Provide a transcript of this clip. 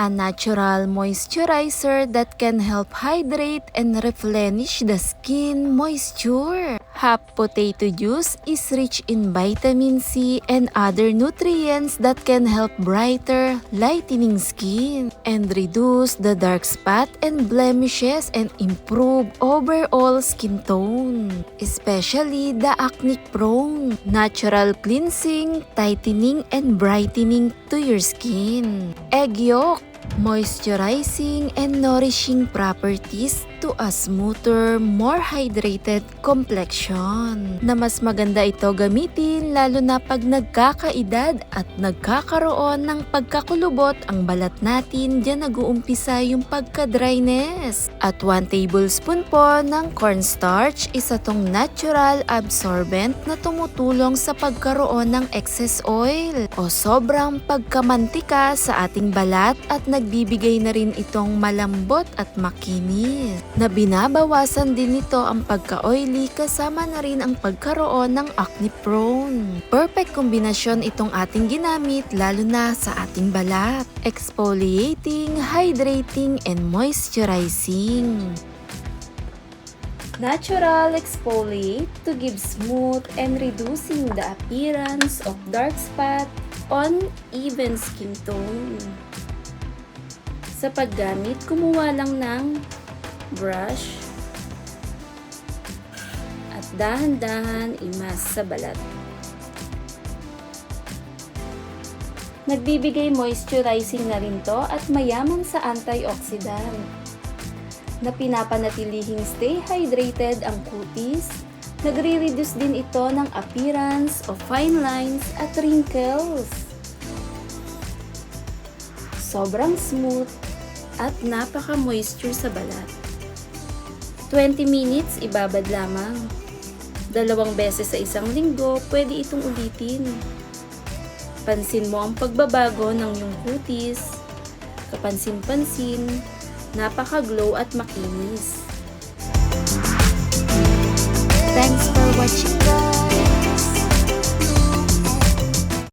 a natural moisturizer that can help hydrate and replenish the skin moisture. Hot potato juice is rich in vitamin C and other nutrients that can help brighter, lightening skin and reduce the dark spot and blemishes and improve overall skin tone, especially the acne-prone. Natural cleansing, tightening, and brightening to your skin. Egg yolk, moisturizing and nourishing properties to a smoother, more hydrated complexion. Na mas maganda ito gamitin lalo na pag nagkakaedad at nagkakaroon ng pagkakulubot ang balat natin, diyan nag-uumpisa yung pagka-dryness. At 1 tablespoon po ng cornstarch, isa tong natural absorbent na tumutulong sa pagkaroon ng excess oil o sobrang pagkamantika sa ating balat at nagbibigay na rin itong malambot at makinis, na binabawasan din nito ang pagka-oily kasama na rin ang pagkaroon ng acne-prone. Perfect kombinasyon itong ating ginamit lalo na sa ating balat. Exfoliating, hydrating, and moisturizing. Natural exfoliate to give smooth and reducing the appearance of dark spot on even skin tone. Sa paggamit, kumuha lang ng brush at dahan-dahan imas sa balat. Nagbibigay moisturizing na rin to at mayaman sa antioxidant na pinapanatilihing stay hydrated ang kutis. Nagre-reduce din ito ng appearance of fine lines at wrinkles. Sobrang smooth at napaka-moisture sa balat. 20 minutes, ibabad lamang. 2 beses sa isang linggo, pwede itong ulitin. Pansin mo ang pagbabago ng iyong kutis. Kapansin-pansin, napaka-glow at makinis.